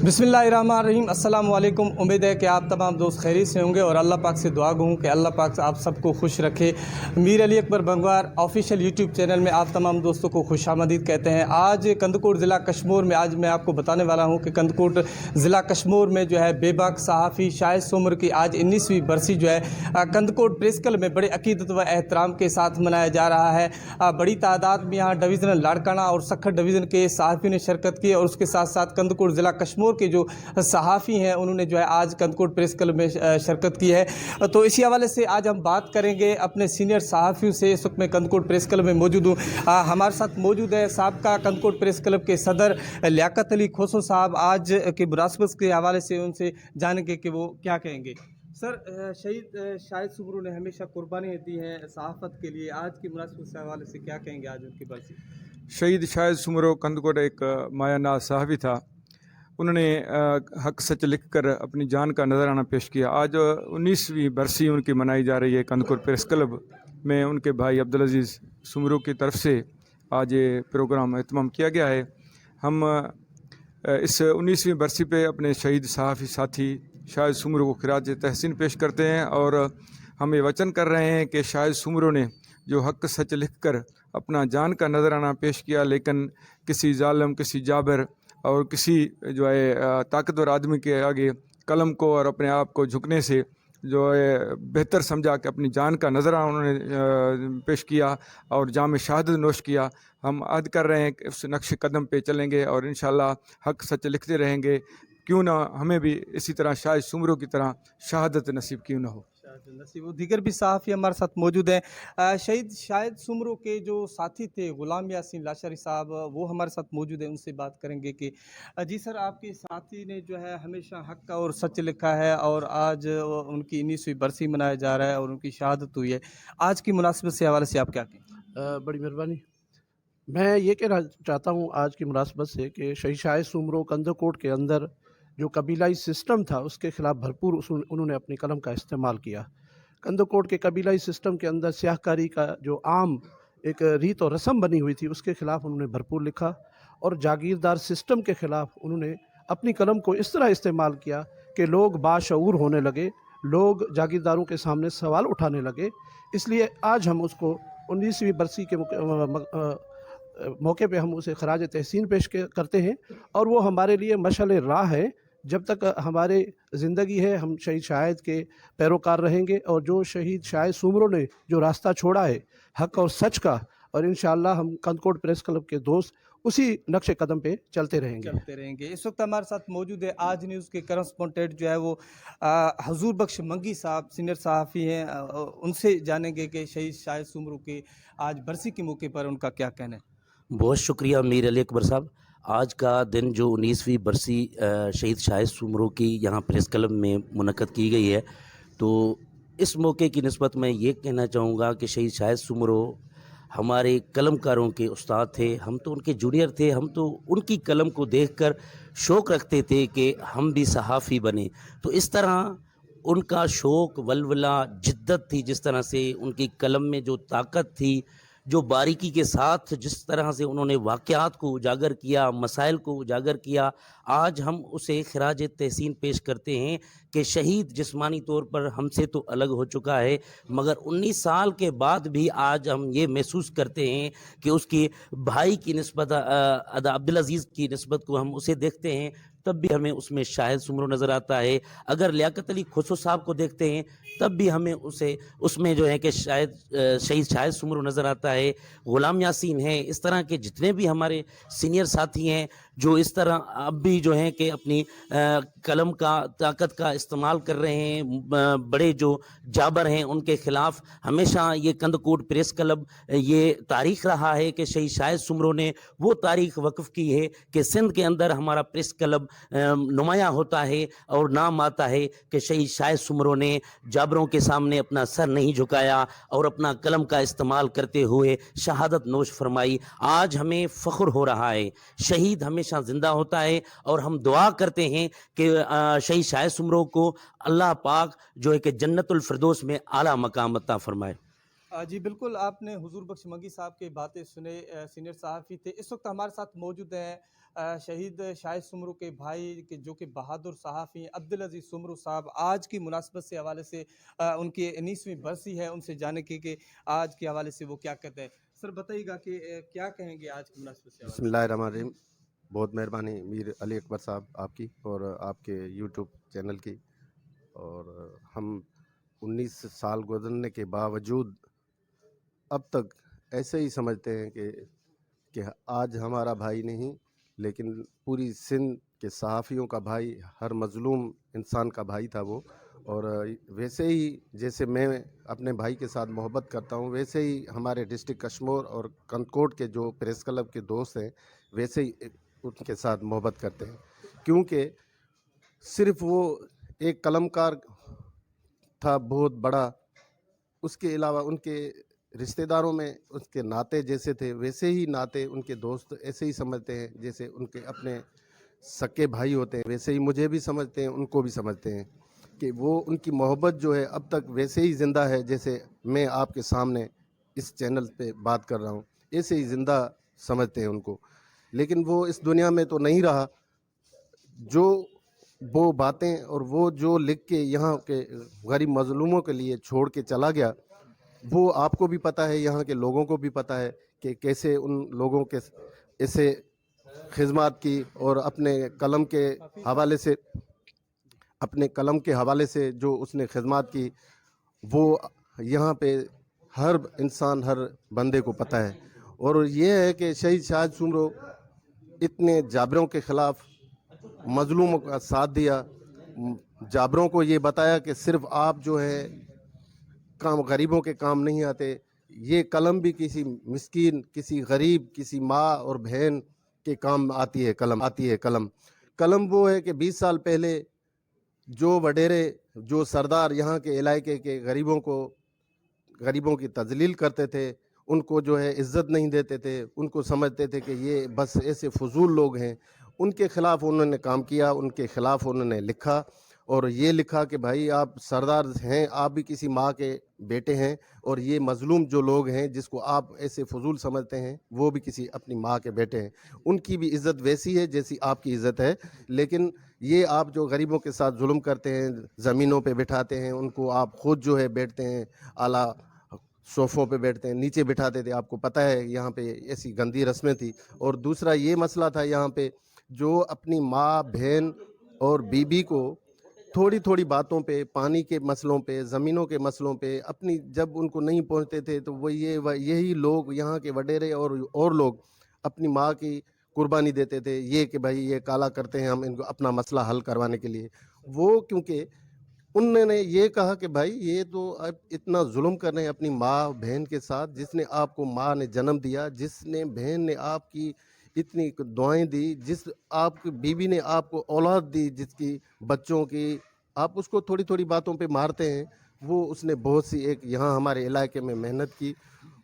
बिस्मिल्लाहिर्रहमानिर्रहीम। अस्सलाम वालेकुम। उम्मीद है कि आप तमाम दोस्त खैरियत से होंगे और अल्लाह पाक से दुआ गो हूँ कि अल्लाह पाक आप सबको खुश रखे। Mir Ali Akbar Bangwar official YouTube channel में आप तमाम दोस्तों को खुशामदीद कहते हैं। आज कंदकोट ज़िला कश्मीर में आज मैं आपको बताने वाला हूँ कि कंदकोट ज़िला कश्मीर में जो है बेबाक सहाफ़ी शाहिद सुमर की आज 19वीं बरसी जो है कंदकोट प्रेस क्लब में बड़े अकीदत व एहतराम के साथ मनाया जा रहा है। बड़ी तादाद में यहाँ डिवीज़नल लाड़काना और सखर डिवीज़न के सहाफ़ी ने शिरकत की और उसके साथ साथ कंदकोट ज़िला कश्मीर के जो सहाफ़ी हैं उन्होंने जो है आज कंदकोट प्रेस क्लब में शिरकत की है। तो इसी हवाले से आज हम बात करेंगे अपने सीनियर सहाफ़ियों से। इस वक्त मैं कंदकोट प्रेस क्लब में मौजूद हूँ। हमारे साथ मौजूद है साबका कंदकोट प्रेस क्लब के सदर लियाकत अली खोसो साहब। आज के मुनासबत के हवाले से उनसे जानेंगे कि वो क्या कहेंगे। सर, शहीद शाहिद सुमरू ने हमेशा कुर्बानी दी है सहाफ़त के लिए, आज की मुनासबत से हवाले से क्या कहेंगे आज उनकी बरसी? शहीद शाहिद सुमरो कंदकोट एक मायानाज सहाफ़ी था। उन्होंने हक सच लिख कर अपनी जान का नजराना पेश किया। आज 19वीं बरसी उनकी मनाई जा रही है। कंदकोट प्रेस क्लब में उनके भाई अब्दुल अजीज़ सुमरू की तरफ से आज ये प्रोग्राम एहतमाम किया गया है। हम इस 19वीं बरसी पे अपने शहीद सहाफ़ी साथी शाहिद सुमरू को खिराज तहसीन पेश करते हैं और हम ये वचन कर रहे हैं कि शाहिद सुमरू ने जो हक सच लिख कर अपना जान का नजराना पेश किया, लेकिन किसी जालिम, किसी जाबिर और किसी जो है ताकतवर आदमी के आगे कलम को और अपने आप को झुकने से जो है बेहतर समझा कि अपनी जान का नजराना उन्होंने पेश किया और जाम शहादत नोश किया। हम अहद कर रहे हैं कि उस नक्श कदम पे चलेंगे और इंशाअल्लाह हक सच लिखते रहेंगे। क्यों ना हमें भी इसी तरह शाहिद सुमरू की तरह शहादत नसीब क्यों ना हो। नसीब दीगर भी सहाफ़ी हमारे साथ मौजूद हैं। शहीद शाहिद सुमरू के जो साथी थे गुलाम यासीन लाशरी साहब, वो हमारे साथ मौजूद हैं। उनसे बात करेंगे कि जी सर, आपके साथी ने जो है हमेशा हक और सच लिखा है और आज उनकी 19वीं बरसी मनाया जा रहा है और उनकी शहादत हुई है। आज की मुनासिबत से हवाले से आप क्या कहें? बड़ी मेहरबानी। मैं ये कहना चाहता हूँ आज की मुनासबत से कि शहीद शाहिद सुमरो कंदकोट के अंदर जो कबीलाई सिस्टम था उसके ख़िलाफ़ भरपूर उन्होंने अपनी कलम का इस्तेमाल किया। कंदकोट के कबीलाई सिस्टम के अंदर स्याहकारी का जो आम एक रीत और रस्म बनी हुई थी उसके ख़िलाफ़ उन्होंने भरपूर लिखा और जागीरदार सिस्टम के ख़िलाफ़ उन्होंने अपनी कलम को इस तरह इस्तेमाल किया कि लोग बाशऊर होने लगे, लोग जागीरदारों के सामने सवाल उठाने लगे। इसलिए आज हम उसको 19वीं बरसी के मौके पे हम उसे खराज तहसीन पेश करते हैं और वो हमारे लिए मशाल राह है। जब तक हमारे ज़िंदगी है हम शहीद शाहिद के पैरोकार रहेंगे और जो शहीद शाहिद सुमरो ने जो रास्ता छोड़ा है हक और सच का, और इंशाअल्लाह हम कंदकोट प्रेस क्लब के दोस्त उसी नक्शे कदम पे चलते रहेंगे। इस वक्त हमारे साथ मौजूद है आज न्यूज़ के करस्पॉन्डेंट जो है वो हजूर बख्श मंगी साहब, सीनियर सहाफ़ी हैं। उनसे जानेंगे कि शहीद शाहिद सुमरू के आज बरसी के मौके पर उनका क्या कहना है। बहुत शुक्रिया मीर अली अकबर साहब। आज का दिन जो 19वीं बरसी शहीद शाहिद सुमरू की यहाँ प्रेस क्लब में मुनक़द की गई है, तो इस मौके की निस्बत मैं ये कहना चाहूँगा कि शहीद शाहिद सुमरू हमारे कलमकारों के उस्ताद थे। हम तो उनके जूनियर थे, हम तो उनकी कलम को देखकर शौक़ रखते थे कि हम भी सहाफ़ी बने। तो इस तरह उनका शौक़, वलवला, जिद्दत थी, जिस तरह से उनकी कलम में जो ताकत थी, जो बारीकी के साथ जिस तरह से उन्होंने वाक़यात को उजागर किया, मसाइल को उजागर किया, आज हम उसे खिराज तहसीन पेश करते हैं कि शहीद जिस्मानी तौर पर हमसे तो अलग हो चुका है, मगर 19 साल के बाद भी आज हम ये महसूस करते हैं कि उसके भाई की निस्बत अब्दुल अजीज़ की निस्बत को हम उसे देखते हैं तब भी हमें उसमें शाहिद सुमरू नज़र आता है। अगर लियाकत अली खोसो साहब को देखते हैं तब भी हमें उसमें जो है कि शायद शहीद शाहिद सुमरू नज़र आता है। गुलाम यासीन हैं, इस तरह के जितने भी हमारे सीनियर साथी हैं जो इस तरह अब भी जो हैं कि अपनी कलम का ताकत का इस्तेमाल कर रहे हैं। बड़े जो जाबर हैं उनके ख़िलाफ़ हमेशा ये कंदकोट प्रेस क्लब ये तारीख़ रहा है कि शहीद शाहिद सुमरू ने वो तारीख़ वक़्फ़ की है कि सिंध के अंदर हमारा प्रेस क्लब नुमाया होता है और नाम आता है कि शहीद शाहिद सुमरू ने जाबरों के सामने अपना सर नहीं झुकाया और अपना कलम का इस्तेमाल करते हुए शहादत नोश फरमाई। आज हमें फ़ख्र हो रहा है, शहीद हमेशा ज़िंदा होता है और हम दुआ करते हैं कि शहीद शाहिद सुमरू को अल्लाह पाक जो है कि जन्नतुल फिरदौस में आला मकाम अता फरमाए। जी बिल्कुल, आपने हुजूर बख्श मंगी साहब की बातें सुने, सीनियर सहाफ़ी थे। इस वक्त हमारे साथ मौजूद हैं शहीद शाहिद सुमरू के भाई के जो कि बहादुर सहाफ़ी हैं अब्दुल अज़ीज़ सुमरू साहब, आज की मुनासबत से हवाले से उनकी 19वीं बरसी है, उनसे जाने कि आज के हवाले से वो क्या कहते हैं। सर बताइएगा कि क्या कहेंगे आज की मुनासबत से हवाले से? बिस्मिल्लाहिर्रहमानिर्रहीम। बहुत मेहरबानी मीर अली अकबर साहब आपकी और आपके यूट्यूब चैनल की। और हम 19 साल गुजरने के बावजूद अब तक ऐसे ही समझते हैं कि आज हमारा भाई नहीं, लेकिन पूरी सिंध के सहाफ़ियों का भाई, हर मज़लूम इंसान का भाई था वो। और वैसे ही जैसे मैं अपने भाई के साथ मोहब्बत करता हूँ, वैसे ही हमारे डिस्ट्रिक्ट कश्मीर और कंदकोट के जो प्रेस क्लब के दोस्त हैं, वैसे ही उनके साथ मोहब्बत करते हैं। क्योंकि सिर्फ़ वो एक कलमकार था बहुत बड़ा, उसके अलावा उनके रिश्तेदारों में उसके नाते जैसे थे वैसे ही नाते उनके दोस्त ऐसे ही समझते हैं, जैसे उनके अपने सगे भाई होते हैं वैसे ही मुझे भी समझते हैं, उनको भी समझते हैं कि वो उनकी मोहब्बत जो है अब तक वैसे ही ज़िंदा है जैसे मैं आपके सामने इस चैनल पे बात कर रहा हूँ, ऐसे ही ज़िंदा समझते हैं उनको। लेकिन वो इस दुनिया में तो नहीं रहा। जो वो बातें और वो जो लिख के यहाँ के गरीब मज़लूमों के लिए छोड़ के चला गया, वो आपको भी पता है, यहाँ के लोगों को भी पता है कि कैसे उन लोगों के ऐसे खिदमत की और अपने कलम के हवाले से जो उसने खिदमत की, वो यहाँ पे हर इंसान, हर बंदे को पता है। और ये है कि शहीद शाहिद सुमरो इतने जाबरों के ख़िलाफ़ मज़लूमों का साथ दिया, जाबरों को ये बताया कि सिर्फ़ आप जो है काम गरीबों के काम नहीं आते, ये कलम भी किसी मिस्कीन, किसी गरीब, किसी माँ और बहन के काम आती है। कलम वो है कि 20 साल पहले जो वडेरे, जो सरदार यहाँ के इलाके के गरीबों की तजलील करते थे, उनको जो है इज़्ज़त नहीं देते थे, उनको समझते थे कि ये बस ऐसे फजूल लोग हैं, उनके ख़िलाफ़ उन्होंने काम किया, उनके ख़िलाफ़ उन्होंने लिखा। और ये लिखा कि भाई आप सरदार हैं, आप भी किसी माँ के बेटे हैं, और ये मज़लूम जो लोग हैं जिसको आप ऐसे फजूल समझते हैं, वो भी किसी अपनी माँ के बेटे हैं। उनकी भी इज़्ज़त वैसी है जैसी आपकी इज़्ज़त है। लेकिन ये आप जो गरीबों के साथ जुल्म करते हैं, ज़मीनों पे बिठाते हैं उनको, आप ख़ुद जो है बैठते हैं आला सोफ़ों पे बैठते हैं, नीचे बिठाते थे, आपको पता है यहाँ पे ऐसी गंदी रस्में थी। और दूसरा ये मसला था यहाँ पे, जो अपनी माँ, बहन और बीबी को थोड़ी थोड़ी बातों पे, पानी के मसलों पे, ज़मीनों के मसलों पे अपनी जब उनको नहीं पहुँचते थे, तो यही लोग यहाँ के वडेरे और लोग अपनी माँ की कुर्बानी देते थे, ये कि भाई ये काला करते हैं हम इनको अपना मसला हल करवाने के लिए। वो क्योंकि उन्होंने ये कहा कि भाई ये तो अब इतना जुल्म कर रहे हैं अपनी माँ बहन के साथ, जिसने आपको माँ ने जन्म दिया, जिसने बहन ने आपकी इतनी दुआएं दी, जिस आपकी बीवी ने आपको औलाद दी, जिसकी बच्चों की, आप उसको थोड़ी थोड़ी बातों पे मारते हैं। वो उसने बहुत सी एक यहाँ हमारे इलाके में मेहनत की,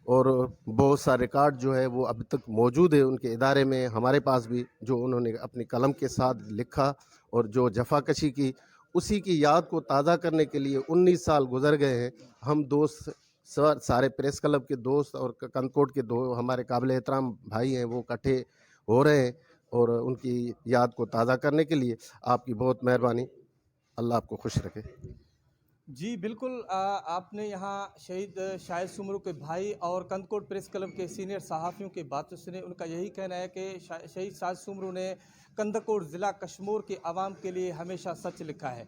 और बहुत सा रिकॉर्ड जो है वो अभी तक मौजूद है उनके इदारे में, हमारे पास भी, जो उन्होंने अपनी कलम के साथ लिखा और जो जफाकशी की, उसी की याद को ताज़ा करने के लिए 19 साल गुजर गए हैं। हम दोस्त सारे प्रेस क्लब के दोस्त और कंदकोट के दो हमारे काबिल एहतराम भाई हैं, वो इकट्ठे हो रहे हैं और उनकी याद को ताज़ा करने के लिए आपकी बहुत मेहरबानी। अल्लाह आपको खुश रखे। जी बिल्कुल, आपने यहाँ शहीद शाहिद सुमरू के भाई और कंदकोट प्रेस क्लब के सीनियर सहाफ़ियों की बातें सुने। उनका यही कहना है कि शहीद शाहिद सुमरू ने कंदकोट ज़िला कश्मीर के आवाम के लिए हमेशा सच लिखा है।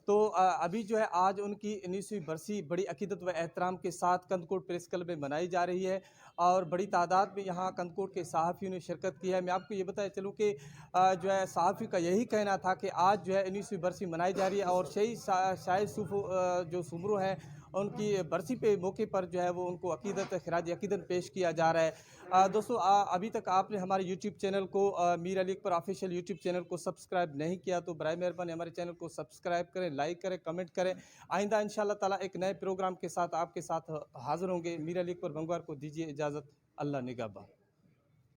तो अभी जो है आज उनकी 19वीं बरसी बड़ी अकीदत व एहतराम के साथ कंदकोट प्रेस क्लब में मनाई जा रही है, और बड़ी तादाद में यहाँ कंदकोट के सहाफ़ियों ने शिरकत की है। मैं आपको ये बताया चलूँ कि जो है सहाफ़ी का यही कहना था कि आज जो है 19वीं बरसी मनाई जा रही है, और शहीद शाहिद जो सुमरू हैं उनकी बरसी पे मौके पर जो है वो उनको खिराज अकीदत पेश किया जा रहा है। दोस्तों, अभी तक आपने हमारे यूट्यूब चैनल को Mir Ali Akbar official YouTube channel को सब्सक्राइब नहीं किया तो बराए मेहरबानी हमारे चैनल को सब्सक्राइब करें, लाइक करें, कमेंट करें। आइंदा इंशाअल्लाह ताला एक नए प्रोग्राम के साथ आपके साथ हाज़िर होंगे। मीर अली अकबर बंगवार को दीजिए इजाज़त। अल्लाह निगहबान।